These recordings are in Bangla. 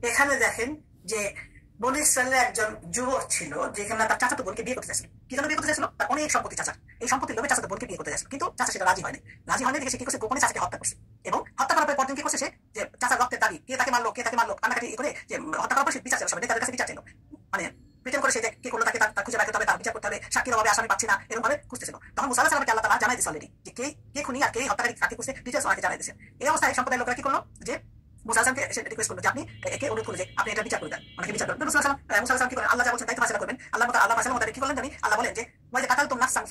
এখানে দেখেন যে বনি ইসরায়েলের একজন যুবক ছিল, যেখানে তার চাচাতো বোনকে বিয়ে করতে চাইছিল। কি জন্য বিয়ে করতে চাইছিল? তার অনেক সম্পত্তি চাচার, এই সম্পত্তির লোভে চাচাতো বোনকে বিয়ে করতে চাইছিল, কিন্তু চাচা সেটা রাজি হয়নি। রাজি হয়নি দেখে সে কি করছে, গোপনে চাচাকে হত্যা করছে। এবং হত্যা করার পর পরদিন কি করছে সে, যে চাচার রক্তের দাবি, কে তাকে মারলো, কে তাকে মারলো, কান্নাকাটি করে যে হত্যা করার পর সে বিচার চাইল, সবাই তাদের কাছে বিচার চাইল। মানে প্রিটেন্ড করে সে যে কে করলো তাকে তার খুঁজে বের করতে হবে, তার বিচার করতে হবে, সাক্ষীর অভাবে আসামি পাচ্ছি না, এরকম ভাবে খুঁজতেছিল। তখন মুসা আলাইহিস সালামকে আল্লাহ তাআলা জানাই দিয়েছে অলরেডি যে কে খুনি আর কে হত্যাকারী, কাকে করছে, ডিটেইলস ওনাকে জানাই দিয়েছে। এই অবস্থায় সম্প্রদায়ের লোকেরা কি করলো, যে মুসা আলাইহিস সালামকে সে রিকোয়েস্ট করলো যে আপনি একে অনুরোধ করলো যে আপনি এটা বিচার করে দেন, অনেকে বিচার করেন। মুসা আলাইহিস সালাম কি করেন, আল্লাহ যা বলছেন তাই তো ফায়সালা করবেন। আল্লাহ ফায়সালা মতো কি বলেন জানি, আল্লাহ বলেন যে ওয়াইদা কাতালতুম নাফসান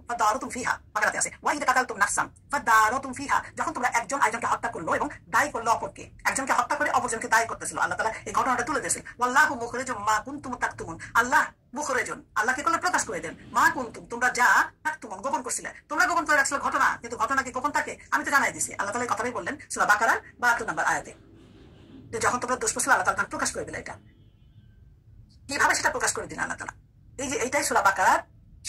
ফাদারতুম ফিহা, বাকারাতে আছে ওয়াইদা কাতালতুম নাফসান ফাদারতুম ফিহা, যখন তোমরা একজন আরেকজনকে হত্যা করলো এবং দায়ী করলো অপরকে, একজনকে হত্যা করে অপরজনকে দায়ী করতেছিল, আল্লাহ তাআলা এই ঘটনাটা তুলে দিয়েছেন। ওয়াল্লাহু মুখরিজুম মা কুনতুম তাকতুমুন, আল্লাহ মুখরিজুন, আল্লাহ কি করলেন, প্রকাশ করে দেন, মা কুনতুম, তোমরা যা তাকতুমুন, গোপন করছিলে, তোমরা গোপন করে রাখছিলে ঘটনা, কিন্তু ঘটনা কি গোপন থাকে, আমি তো জানাই দিছি। আল্লাহ তাআলা এই কথাই বললেন সূরা বাকারার 72 নম্বর আয়াতে, যে যখন তোমরা দোষ করছিলে আল্লাহ তাআলা প্রকাশ করে দিলে। এটা কিভাবে সেটা প্রকাশ করে দিন আল্লাহ তাআলা, এই যে এইটাই সূরা বাকারার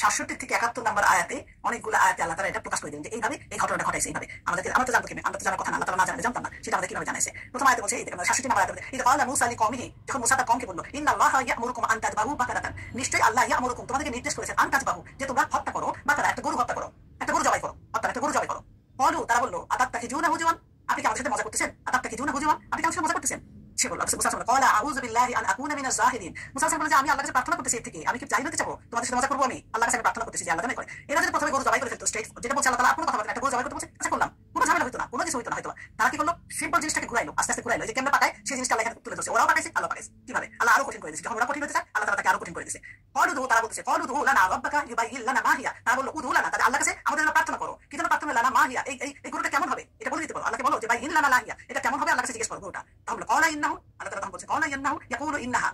67 থেকে 71 নম্বর আয়াতে, অনেকগুলো আয়াতে আল্লাহ তাআলা এটা প্রকাশ করে দিন যে এইভাবে এই ঘটনাটা ঘটাইছে। এইভাবে আমাদেরকে, আমরা তো জানতো কিভাবে, আমরা তো জানার কথা না, আল্লাহ তাআলা না জানলে জানতাম না, সেটা আমাদের কিভাবে জানাইছে। প্রথম আয়াতে বলছে, এই 67 নম্বর আয়াতে বলছে, ইদ ক্বালা মূসা লিকওমিহি, যখন মুসা তার কওমকে বলল, ইন্নাল্লাহা ইয়া'মুরুকুম আন তাযবাহু বাকারাতান, নিশ্চয়ই আল্লাহ ইয়া'মুরুকুম, তোমাদেরকে নির্দেশ করেছেন, আন তাযবাহু, যে তোমরা হত্যা করো, বাকারা, একটা গরু হত্যা করো, একটা গরু জবাই করো, হত্যা একটা গরু জবাই করো। ক্বালু, তারা বলল, আতাত্তাখিজুনা হুজুয়ান, আপনি কি আমাদের সাথে মজা করতেছেন, আতাত্তাখিজুনা হুজুয়ান, আপনি কি আমাদের সাথে মজা করতেছেন। সে বলল, মুসা বলল, ক্বালা আউযু বিল্লাহি আন আকুনা মিনাজ জাহিলিন, মুসা বলল যে আমি আল্লাহর কাছে প্রার্থনা করতেছি, এর থেকে আমি কি জাহিল হতে চাবো, তোমাদের সাথে মজা করবো, আমি আল্লাহর কাছে প্রার্থনা করতেছি যে আল্লাহ জানে করে। এরা যদি প্রথমে গরু জবাই করে ফেলতো, স্ট্রেট যেটা বলছে আল্লাহ তাআলা, কোনো কথা বলতে না, একটা গরু জবাই করতে বলছে, আচ্ছা করলাম, কোনো ঝামেলা হতো না, কোনো কিছু হতো না হয়তো। তারা কি করলো, সিম্পল জিনিসটাকে ঘুরাইলো, আস্তে আস্তে ঘুরাইলো, যে কেমনে পাকায় সেই জিনিসটা আল্লাহ এখানে তুলে ধরছে। ওরাও পাকাইছে, আল্লাহ পাকাইছে, কিভাবে, আল্লাহ আরো কঠিন করে দিয়েছে। যখন ওরা কঠিন হতে চায়, আল্লাহ তাআলা তাকে আরো কঠিন করে দিয়েছে। ক্বালু, তারা বলতেছে, ক্বালু লানা রাব্বাকা ইউবাইয়িন লানা মা হিয়া, তারা বলল উদু লানা, তাদের আল্লাহর কাছে আমাদের জন্য প্রার্থনা করো, কি জন্য প্রার্থনা, লানা মা হিয়া, এই গরুটা কেমন হবে, এটা বলে দিতে পারো, আল্লাহকে বলো যে বাইয়িন লানা লা হিয়া, এটা কেমন হবে, আল্লাহর কাছে জিজ্ঞেস করো গরুটা। তখন ক্বালা ইন্নাহু, আল্লাহ তাআলা তখন বলছে, ক্বালা ইন্নাহু ইয়াকুলু ইন্নাহা,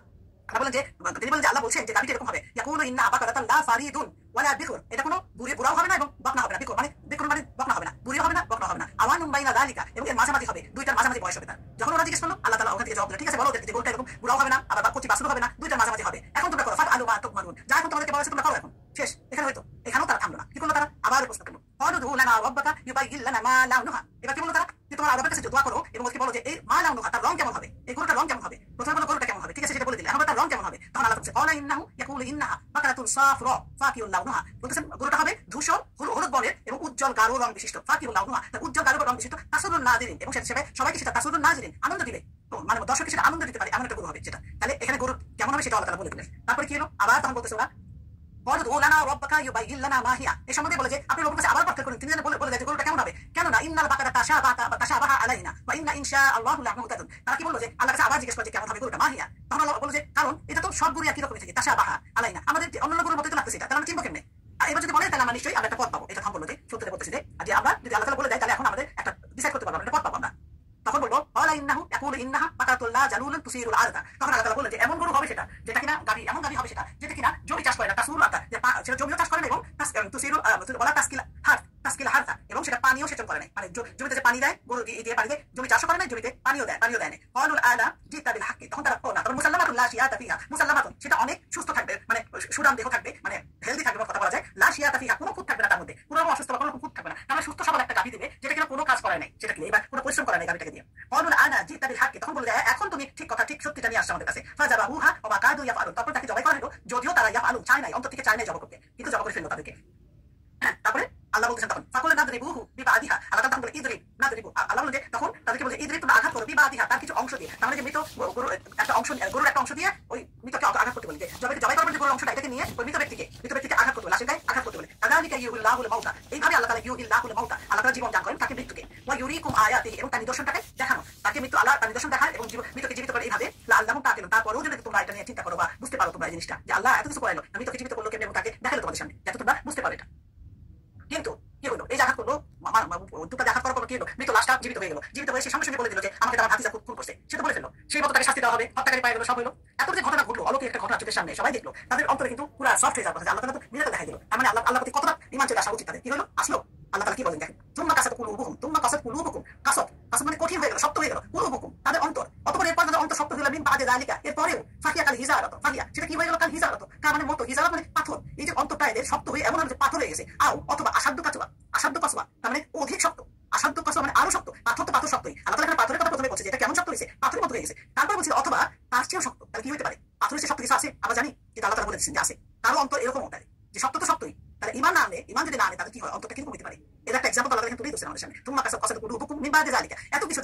আল্লাহ বলেন যে, তিনি বলেন যে, আল্লাহ বলছেন যে গাভীটা এরকম হবে, ইয়াকুলু ইন্নাহা বাকারাতান লা ফারিদুন ওয়ালা বিকুর, এটা কোনো বুড়াও হবে না এবং বকনা হবে না, বিকুর মানে বকনা হবে না, বুড়িও হবে না, বকনা হবে না, আওয়ানুম বাইনা যালিকা, এবং এর মাঝামাঝি হবে, দুইটার মাঝামাঝি বয়স হবে তার। যখন ওরা জিজ্ঞেস করলো, আল্লাহ তাআলা ওখান থেকে জবাব দিলেন, ঠিক আছে বলো ওদেরকে যে গরুটা এরকম বুড়াও হবে না, আবার কচি বাছুরও হবে না, দুইটার মাঝামাঝি হবে, এখন তোমরা করো, ফাতআলু মা তুমারুন, যা এখন তোমাদেরকে বলা হয়েছে তোমরা করো, এখন শেষ। এখানে হয়তো এখানেও তারা থামলো না, কি করলো তারা, আবার প্রশ্ন করলো, ক্বালু উদু লানা রাব্বাকা ইউবাইয়িন লানা মা লাউনুহা, এবার কি বললো তারা, যে তোমার আল্লাহর কাছে দোয়া করো এবং ওকে বলো যে এই মা লাউনুহা, তার রং কেমন হবে, এই গরুটার রং কেমন হবে। প্রথমে বলো গরুটা কেমন হবে, ঠিক আছে সেটা বলে দিলে, এখন তার রং কেমন হবে। তখন আল্লাহ বলছে, ক্বালা ইন্নাহু ইয়াকুলু ইন্নাহা বাকারাতুন সাফরা ফাকিউল লাউনুহা, বলতেছেন গরুটা হবে ধূসর হলুদ বর্ণের এবং উজ্জ্বল গাঢ় রং বিশিষ্ট, ফাকিউল লাউনুহা, উজ্জ্বল গাঢ় রং বিশিষ্ট, তাসরুন নাজিরিন, এবং সেটা সবাইকে সেটা তাসরুন নাজিরিন, আনন্দ দিবে, তো মানে দর্শককে সেটা আনন্দ দিতে পারে এমন একটা গরু হবে সেটা। তাহলে এখানে গরু কেমন হবে সেটা আল্লাহ তাআলা বলে দিলেন। তারপরে কি হলো, আবার তখন বলতেছে ওরা, ক্বালু লানা রাব্বাকা ইউবাইয়িন লানা মা হিয়া, এই সম্বন্ধে বলে যে আপনি রবের কাছে আবার প্রার্থনা করুন, তিনি যেন বলে দেয় যে গরুটা কেমন হবে, কেন না ইন্নাল বাকারা তাশাবাহা আলাইনা ওয়া ইন্না ইনশাআল্লাহু লামুহতাদুন, তারা কি বললো যে আল্লাহর কাছে আবার জিজ্ঞেস করে যে কেমন হবে গরুটা, মা হিয়া। তখন আল্লাহ বলে যে কারণ এটা তো সব গরু একই রকমের থাকে, তাশাবাহা আলাইনা, আমাদের অন্যান্য গরুর মতই তো লাগতেছে এটা, তাহলে আমরা চিনবো কেমনে। আর এবার যদি বলে তাহলে আমরা নিশ্চয়ই আমরা একটা পথ পাবো, এটা তখন বললো যে সত্যি বলতেছি যে আমরা যদি আল্লাহ তাআলা বলে দেয় তাহলে এখন আমাদের একটা ডিসাইড করতে পারবো, একটা পথ পাবো আমরা। তখন বলবো ক্বালা ইন্নাহু ইয়াকুলু ইন্নাহা বাকারাতুন লা জালুলুন তুসিরুল আরদা, তখন আল্লাহ তাআলা বললেন যে এমন গরু হবে সেটা, যেটা কিনা গাভী, এমন গাভী হবে সেটা যেটা কিনা জমি চাষ করে না, তাসুরুল আরদা, যে সেটা জমিও চাষ করে না এবং তুসিরুল ওয়ালা তাসকিল হারতা, এবং সেটা পানিও সেচন করে না, মানে জমিতে যে পানি দেয়, গরু দিয়ে পানি দেয়, জমি চাষও করে না, জমিতে পানিও দেয় না। ক্বালুল আনা জিতা বিল হাক্কি, তখন তারা না, তখন মুসাল্লামাতুন লা শিয়াতা ফিহা, মুসাল্লামাতুন সেটা অনেক সুস্থ থাকবে, মানে সুঠাম দেহ থাকবে, মানে হেলদি থাকবে, কথা বলা যায়, লা শিয়াতা ফিহা, কোনো খুঁত থাকবে না তার মধ্যে, কোনো অসুস্থ বা কোনো খুঁত থাকবে না, তাহলে সুস্থ সবল একটা গাভী দিবে যেটা কিনা কোনো কাজ করে নাই, সেটা কি এবার কোনো পরিশ্রম করে নাই গাভীটাকে দিয়ে। ক্বালুল আনা জিতা বিল হাক্কি, তখন বলে যায় এখন তুমি ঠিক কথা, ঠিক সত্যিটা নিয়ে আসছো আমাদের কাছে। ফাযাবাহুহা ওয়া মা কাদু ইয়াফআলুন, তারপর তাকে জবাই করা হলো, যদিও তারা ইয়াফআলুন চায় নাই, অন্তর থেকে চায় নাই জবাই করতে, কিন্তু জবাই করে ফেললো তাদেরকে। তারপরে আল্লাহ বলতেছেন তখন ফাকুলনা নাদরিবুহু বিবাদিহা, আল্লাহ তখন বলে ইদরিব নাদরিবু, আল্লাহ বলে যে তখন তাদেরকে বলে ইদরিব, তোমরা আঘাত করো, বিবাদিহা তার কিছু অংশ দিয়ে, তার মানে যে মৃত গরুর একটা অংশ, গরুর একটা অংশ দিয়ে ওই মৃতকে আঘাত করতে বলে, যে জবাই করবেন যে গরুর অংশটা, এটাকে নিয়ে ওই মৃত ব্যক্তিকে আঘাত করতে বলে, লাশের গায়ে আঘাত করতে বলে। কাযালিকা ইউহিল্লাহুল মাউতা, এইভাবে আল্লাহ তাআলা ইউহিল্লাহুল মাউতা, আল্লাহ তাআলা জীবন দান করেন তাকে মৃত্যুকে, ওয়া ইউরিকুম আয়াতিহি, এবং তার নিদর্শনটাকে দেখানো, তাকে মৃত্যু আল্লাহ তার নিদর্শন দেখায় এবং মৃতকে জীবিত করে এইভাবে, লাআল্লাহুম তাকিলুন, তারপরেও যদি তোমরা এটা নিয়ে চিন্তা করো বা বুঝতে পারো তোমরা এই জিনিসটা, যে আল্লাহ এত কিছু করাইলো, মৃতকে জীবিত করলো কেমনে এবং তাকে দেখালো তোমাদের সামনে, যাতে তোমরা বুঝতে পারো এটা। কিন্তু কি হলো, এই আঘাত করলো, দুটা আঘাত করার পর কি হলো, মৃত লাশটা জীবিত হয়ে গেল, জীবিত হয়ে সে সঙ্গে সঙ্গে বলে দিল যে আমাকে আমার ভাতিজা খুন করছে, সে তো বলে ফেললো, সেই মতো তাকে শাস্তি দেওয়া হবে, হত্যাকারী পায়ে গেল, সব হলো। এত যে ঘটনা ঘটলো, অলৌকিক একটা ঘটনা চোখের সামনে সবাই দেখলো, তাদের অন্তরে কিন্তু পুরো সফট হয়ে যাওয়ার কথা, আল্লাহ তাআলা তো মিরাকেল দেখাই দিল, তার মানে আল্লাহ প্রতি কতটা ঈমান চলে আসা উচিত তাদের। কি হলো, আসলো, আল্লাহ তাআলা কি বলেন দেখেন, তুম্মা কাসাত কুলুবুকুম, কাসাত মানে কঠিন হয়ে গেল, শক্ত হয়ে গেল, কুলুবুকুম তাদের অন্তর, অতঃপর এরপর তাদের অন্তর শক্ত হয়ে গেল, মিন বাদে যালিকা, এরপরেও ফাহিয়া কাল হিজারাত, ফাহিয়া সেটা কি হয়ে গেল, কাল হিজারাত, কার মানে মতো, হিজারাত মানে পাথর, এই যে অন্তরটা এদের শক্ত হয়ে এমন যে পাথর হয়ে গেছে, অথবা আসাধ্য কাছুয়া, তার মানে অধিক শক্ত, আসাধ্য কাছুয়া মানে আরো শক্ত, পাথর তো পাথর শক্তই, আল্লাহ তাআলা এখানে পাথরের কথা প্রথমে বলছে, যেটা কেমন শক্ত হয়েছে, পাথরের মতো হয়ে গেছে, তারপর বলছে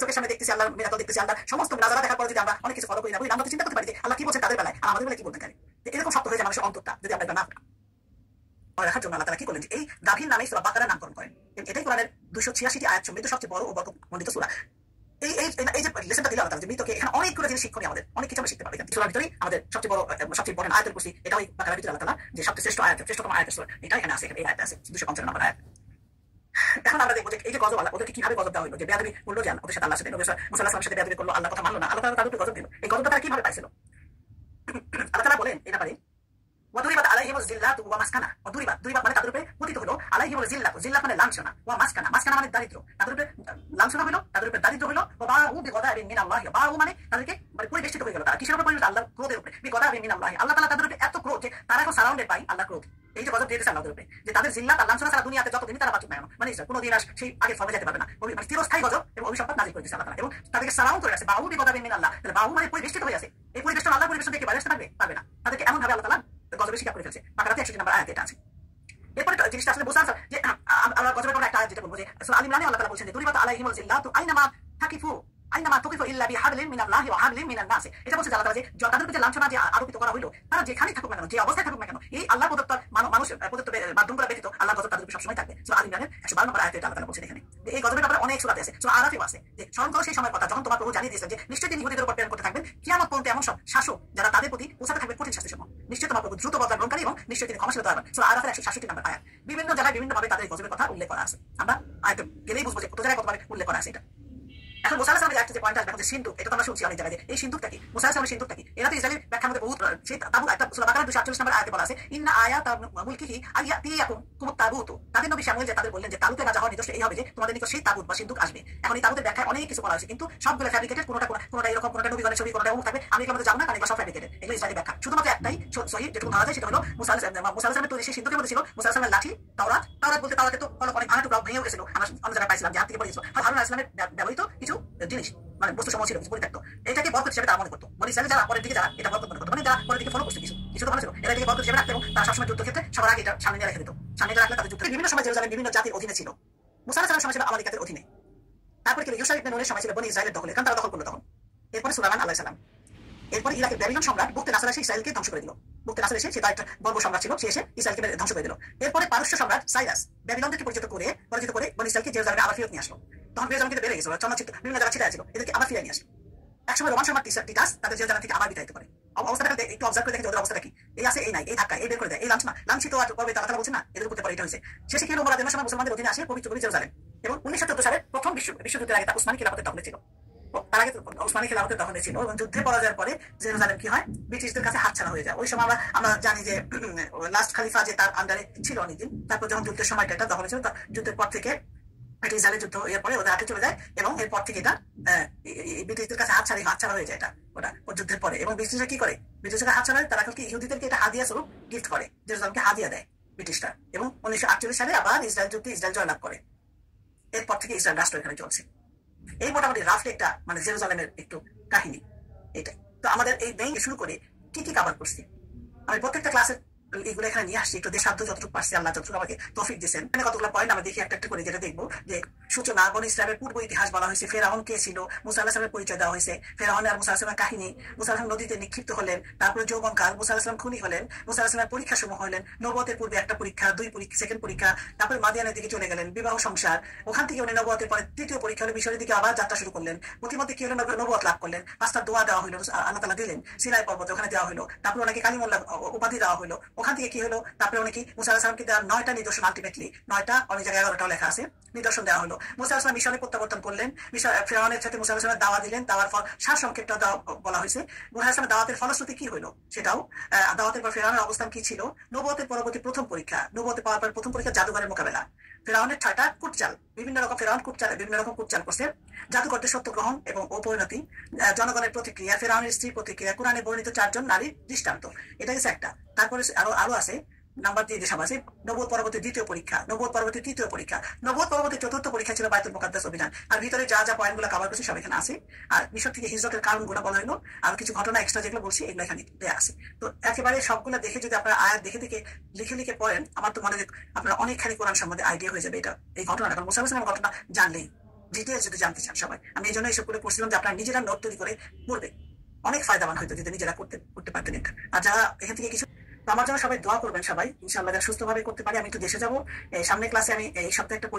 চোখের সামনে দেখতেছি আল্লাহ মিরাকল দেখতেছি আল্লাহ সমস্ত নাজারা দেখার পরে যদি আমরা অনেক কিছু ফলো করি না আমরা তো চিন্তা করতে পারি যে আল্লাহ কি বলছে তাদের বেলায় আর আমাদের বেলায় কি বলতে পারি। এরকম শক্ত হয়ে যায় মানুষের অন্তরটা যদি আমরা এটা না রাখার জন্য আল্লাহ তাআলা কি করলেন যে এই দাভির নামে সূরা বাকারা নামকরণ করেন। এটাই কোরআনের 286টি আয়াত সমৃদ্ধ সবচেয়ে বড় ও বর্ণিত সূরা। এই এই এই যে লেসনটা দিল আল্লাহ যে মৃতকে এখানে অনেকগুলো জিনিস শিক্ষণীয় আমাদের অনেক কিছু আমরা শিখতে পারবো। সূরার ভিতরেই আমাদের সবচেয়ে বড় সবচেয়ে ইম্পর্টেন্ট আয়াতুল কুরসি এটাও বাকারার ভিতরে আল্লাহ তাআলা যে সবচেয়ে শ্রেষ্ঠ আয়াত শ্রেষ্ঠতম আয়াত সূরা এটা এখানে আছে এই আয়াতে আছে 255 নম্বর আয়াত। এখন আমরা দেখবো যে এই যে গজব আল্লাহ ওদেরকে কিভাবে গজব দেওয়া হলো যে বেয়াদবি করলো যে ওদের সাথে আল্লাহর সাথে নবী মুসা আলাইহিস সালামের সাথে বেয়াদবি করলো আল্লাহ কথা মানলো না আল্লাহ তাআলা তাদের উপর গজব দিল। এই গজবটা তারা কিভাবে পাইছিল আল্লাহ তাআলা বলেন এটা পারে ওয়াদুরিবাত আলাইহিমুজ জিল্লাতু ওয়া মাসকানা ওয়াদুরিবাত দুরিবাত মানে তাদের উপরে পতিত হলো আলাইহিমুল জিল্লাতু জিল্লাত মানে লাঞ্ছনা ওয়া মাসকানা মাসকানা মানে দারিদ্র তাদের উপরে লাঞ্ছনা হলো তাদের উপরে দারিদ্র হলো ওয়া বাউ বিগদাবিন মিনাল্লাহি বাউ মানে তাদেরকে মানে পরিবেষ্টিত হয়ে গেল তারা কিসের উপরে পরিবেষ্টিত আল্লাহর ক্রোধের উপরে বিগদাবিন মিনাল্লাহি আল্লাহ তাআলা তাদের উপরে এত ক্রোধ যে তারা এখন সারাউন্ডেড পাই আল্লাহর ক্রোধ। এই যে গজব দিয়েছে আল্লাহর উপরে যে তাদের জিল্লাত আর লাঞ্ছনা ছাড়া দুনিয়াতে যতদিন তারা বাঁচবে না মানে কোনোদিন আর সেই আগে ফর্মে যেতে পারবে না মানে চিরস্থায়ী গজব এবং অভিশাপ নাযিল করে দিয়েছে আল্লাহ তাআলা এবং তাদেরকে সারাউন্ড করে আছে বাউ বিগদাবিন মিনাল্লাহ তাহলে বাউ মানে পরিবেষ্টিত হয়ে আছে এই পরিবেশটা আল্লাহর পরিবেশন থেকে বাইরে আসতে পারবে না তাদেরকে এমন ভাবে আল্লাহ তাআলা গজবে শিকার করে ফেলছে বাকারাতে 61 নম্বর আয়াতে এটা আছে। এরপরে জিনিসটা আসলে বোঝা যে আমরা গজবের পরে একটা আয়াত যেটা বলবো যে সূরা আল ইমরানে আল্লাহ তাআলা বলছেন যে দুরিবাত আলাইহিমুল জিল্লাতু আইনামা তাকিফু আইনামা তুকিফু ইল্লা বিহাবলিন মিনাল্লাহি ওয়া হাবলিন মিনান নাস। এটা বলছে আল্লাহ তাআলা যে তাদের উপরে যে লাঞ্ছনা যে আরোপিত করা হলো তারা যেখানেই থাকুক না কেন যে অবস্থায় থাকুক না কেন এই আল্লাহ প্রদত্ত মানুষ প্রদত্ত মাধ্যমগুলো ব্যতীত আল্লাহ গজব তাদের উপরে সবসময় থাকবে। সূরা আল ইমরানের 112 নম্বর আয়াতে আল্লাহ তাআলা বলছেন এখানে এই গজবের ব্যাপারে অনেক সূরাতে আছে সূরা আরাফেও আছে যে স্মরণ করো সেই সময়ের কথা যখন তোমার প্রভু জানিয়ে দিয়েছেন যে নিশ্চয়ই তিনি ইহুদীদের উপর প্রেরণ করতে থাকবেন কিয়ামত পর্যন্ত এমন সব শাসক যারা তাদের প্রতি পৌঁছাতে থাকবে কঠিন শাস্তির সময় নিশ্চয়ই তোমার প্রভু দ্রুত বদলা গ্রহণকারী এবং নিশ্চয়ই তিনি ক্ষমাশীল দয়াবান। সূরা আরাফের 166 নম্বর আয়াত বিভিন্ন জায়গায় বিভিন্ন ভাবে তাদের গজবের কথা উল্লেখ করা আছে আমরা আয়াত গেলেই বুঝবো যে কত জায়গায় কতভাবে উল্লেখ করা আছে এটা। এখন মুসা আলাইহিস সালামের একটা যে পয়েন্ট আসবে এখন যে সিন্ধুক এটা তো আমরা শুনছি অনেক জায়গায় এই সিন্ধুকটা কি মুসা আলাইহিস সালামের সিন্ধুকটা কি এরা তো ইসরায়েলের ব্যাখ্যার মধ্যে বহুত সেই তাবুত একটা সূরা বাকারা 248 নম্বর আয়াতে বলা আছে ইন্না আয়াতা মুলকিহি আয়াতিয়াকুম কুমুত তাবুত তাদের নবী শামুয়েল যে তাদের বললেন যে তাবুতের রাজা হওয়ার নিদর্শন এই হবে যে তোমাদের নিকট সেই তাবুত বা সিন্ধুক আসবে। এখন এই তাবুতের ব্যাখ্যায় অনেক কিছু বলা হয়েছে কিন্তু সবগুলো ফ্যাব্রিকেটেড কোনোটা এরকম কোনোটা নবীগণের ছবি কোনোটা অমুক থাকবে আমি এগুলোর মধ্যে যাবো না কারণ এগুলো সব ফ্যাব্রিকেটেড এগুলো ইসরায়েলি ব্যাখ্যা শুধুমাত্র একটাই সহিহ যেটুকু ধরা যায় সেটা হলো মুসা আলাইহিস সালামের তৈরি সেই সিন্ধুকের মধ্যে ছিল মুসা আলাইহিস সালামের লাঠি তাওরাত বলতে তাওরাতে তো অনেক ভাঙা টুকরা ভেঙে গেছিল আমরা অন্য জায়গায় পাইছিলাম যে হাত থেকে পড়েছিল হারুন আলাইহিস সালামের ব্যবহৃত কিছু জিনিস মানে বস্তু সময় ছিল কিছু পরিত্যক্ত এটাকে বরকত হিসেবে তারা মনে করতো মানে ইসরায়েলে যারা পরের দিকে যারা এটা বরকত মনে করতো মানে যারা পরের দিকে ফলো করছে কিছু তো ভালো ছিল এরা এটাকে বরকত হিসেবে রাখতো এবং তারা সবসময় যুদ্ধ ক্ষেত্রে সবার আগে এটা সামনে নিয়ে রেখে দিত সামনে রাখলে তাদের যুদ্ধ বিভিন্ন সময় জেরুজালেম বিভিন্ন জাতির অধীনে ছিল। মুসা আলাইহিস সালামের সময় ছিল আমালিকাতের অধীনে তারপরে কি ইউসা ইবনে নূনের সময় ছিল বনি ইসরায়েলের দখলে কারণ তারা দখল করলো তখন। এরপরে সুলাইমান আলাইহিস সালাম এরপর ইরাকের ব্যাবিলন সম্রাট বুকতে নাসর এসে ইসরায়েলকে ধ্বংস করে দিল বুকতে নাসর এসে সে তার একটা বর্ব সম্রাট ছিল সে এসে ইসরায়েলকে ধ্বংস করে দিল। এরপরে পারস্য সম্রাট সাইরাস ব্যাবিলনকে পরিচিত করে বনি ইসরায়েলকে জেরুজালেমে আবার ফিরত নিয়ে আসলো তখন জেরুজালেম কিন্তু বেড়ে গেছিল চলচ্চিত্র বিভিন্ন জায়গায় ছিটা ছিল এদেরকে আবার ফিরে নিয়ে আসলো। একসময় রোমান সম্রাট টিটাস তাদের জেরুজালেম থেকে আবার বিতাড়িত করে অবস্থাটা একটু অবজার্ভ করে দেখে ওদের অবস্থাটা কি এই আছে এই নাই এই ধাক্কা এই বের করে দেয় এই লাঞ্ছিত করবে তারা বলছে না এদের করতে পারে এটা হয়েছে শেষে কি হলো মোরাদের সময় মুসলমানদের অধীনে আসে পবিত্র জেরুজালেম এবং 1914 সালের প্রথম বিশ্বযুদ্ধের আগে তা উসমানী খিলাফতের দখলে ছিল তার আগে উসমানী খিলাফতের দখলে ছিল এবং যুদ্ধে পরাজয়ের পরে জেরুজালেম কি হয় ব্রিটিশদের কাছে হাতছাড়া হয়ে যায়। ওই সময় আমরা জানি যে লাস্ট খালিফা যে তার আন্ডারে ছিল অনেকদিন তারপর যখন যুদ্ধের সময়টা এটা দখলে ছিল যুদ্ধের পর থেকে ইসরায়েলের যুদ্ধ এর পরে ওদের হাতে চলে যায় এবং এরপর থেকে এটা ব্রিটিশদের কাছে হাতছাড়া হয়ে যায় এটা ওটা যুদ্ধের পরে এবং ব্রিটিশরা কি করে ব্রিটিশরা হাতছাড়া তারা কি ইহুদিদেরকে এটা হাদিয়া স্বরূপ গিফট করে জেরুজালেমকে হাদিয়া দেয় ব্রিটিশরা এবং 1948 সালে আবার ইসরায়েল যুদ্ধে ইসরায়েল জয়লাভ করে এরপর থেকে ইসরায়েল রাষ্ট্র এখানে চলছে। এই মোটামুটি রাফলি একটা মানে জেরুজালেমের একটু কাহিনী এটাই। তো আমাদের এই ব্যাংক শুরু করে কি কি কভার করছি আমি প্রত্যেকটা ক্লাসের এগুলো এখানে নিয়ে আসছি একটু দেশাধ্য যতটুকু পারছি আল্লাহ যতটুকু আমাকে তৌফিক দিয়েছেন এখানে কতগুলো পয়েন্ট আমরা দেখি একটা একটা করে যেটা দেখবো যে সূচনা বনি ইসরায়েলের পূর্ব ইতিহাস বলা হয়েছে ফেরাউন কে ছিল মুসা আলাইহিস সালামের পরিচয় দেওয়া হয়েছে ফেরাউন আর মুসা আলাইহিস সালামের কাহিনী মুসা আলাইহিস নদীতে নিক্ষিপ্ত হলেন তারপরে যৌবনকাল মুসা আলাইহিস সালাম খুনি হলেন মুসা আলাইহিস সালামের পরীক্ষা সমূহ হলেন নবুয়তের পূর্বে একটা পরীক্ষা সেকেন্ড পরীক্ষা তারপরে মাদিয়ানের দিকে চলে গেলেন বিবাহ সংসার ওখান থেকে উনি নবুয়তের পরে তৃতীয় পরীক্ষা হলে মিশরের দিকে আবার যাত্রা শুরু করলেন প্রতিমধ্যে কি হলো নবুয়ত লাভ করলেন 5টা দোয়া দেওয়া হলো আল্লাহ তাআলা দিলেন সিনাই পর্বতে ওখানে দেওয়া হলো তারপরে ওনাকে কালিমুল্লাহ উপাধি দেওয়া হলো ওখান থেকে কি হলো তারপরে অনেকে মুসা আলাইহিস সালামকে দেওয়া 9টা নিদর্শন আলটিমেটলি 9টা অনেক জায়গায় 11টাও লেখা আছে নিদর্শন দেওয়া হলো মুসা আলাইহিস সালাম মিশরে প্রত্যাবর্তন করলেন ফেরাউনের সাথে মুসা আলাইহিস সালাম দাওয়া দিলেন দাওয়ার ফল সারসংক্ষেপটা বলা হয়েছে মুসা আলাইহিস সালামের দাওয়াতের ফলশ্রুতি কি হলো সেটাও দাওয়াতের পর ফেরাউনের অবস্থান কি ছিল নবুয়তের পরবর্তী প্রথম পরীক্ষা নবুয়তে পাওয়ার পর প্রথম পরীক্ষা জাদুঘরের মোকাবেলা ফেরাউনের 6টা কুটচাল বিভিন্ন রকম ফেরাউন বিভিন্ন রকম কুটচাল করছে জাদুকরদের সত্য গ্রহণ এবং অপরিণতি জনগণের প্রতিক্রিয়া ফেরাউনের স্ত্রীর প্রতিক্রিয়া কোরআনে বর্ণিত 4 জন নারীর দৃষ্টান্ত এটা হচ্ছে একটা তারপরে আরো আছে নাম্বার 3 যেসব আছে নবুয়ত পরবর্তী দ্বিতীয় পরীক্ষা নবুয়ত পরবর্তী তৃতীয় পরীক্ষা নবুয়ত পরবর্তী চতুর্থ পরীক্ষা ছিল বাইতুল মুকাদ্দাস অভিযান আর ভিতরে যা যা পয়েন্টগুলো কভার করছি সব এখানে আছে আর মিশর থেকে হিজরতের কারণগুলো বলা হলো আর কিছু ঘটনা এক্সট্রা যেগুলো বলছি এগুলো এখানে দেয়া আছে। তো একেবারে সবগুলো দেখে যদি আপনারা আয়াত দেখে লিখে পড়েন আমার তো মনে হয় আপনারা অনেকখানি কোরআন সম্বন্ধে আইডিয়া হয়ে যাবে এটা এই ঘটনাটা কারণ মুসা আলাইহিস সালামের ঘটনা জানলেই ডিটেলস যদি জানতে চান সবাই, আমি এই জন্য এইসব করে পড়ছিলাম যে আপনারা নিজেরা নোট তৈরি করে পড়বে, অনেক ফায়দাবান হয়তো যদি নিজেরা করতে করতে পারতেন এটা। আর যারা এখান থেকে কিছু, তো আমার জন্য সবাই দোয়া করবেন সবাই, ইনশাআল্লাহ সুস্থভাবে করতে পারি। আমি একটু দেশে যাবো, সামনের ক্লাসে আমি এই সপ্তাহে একটা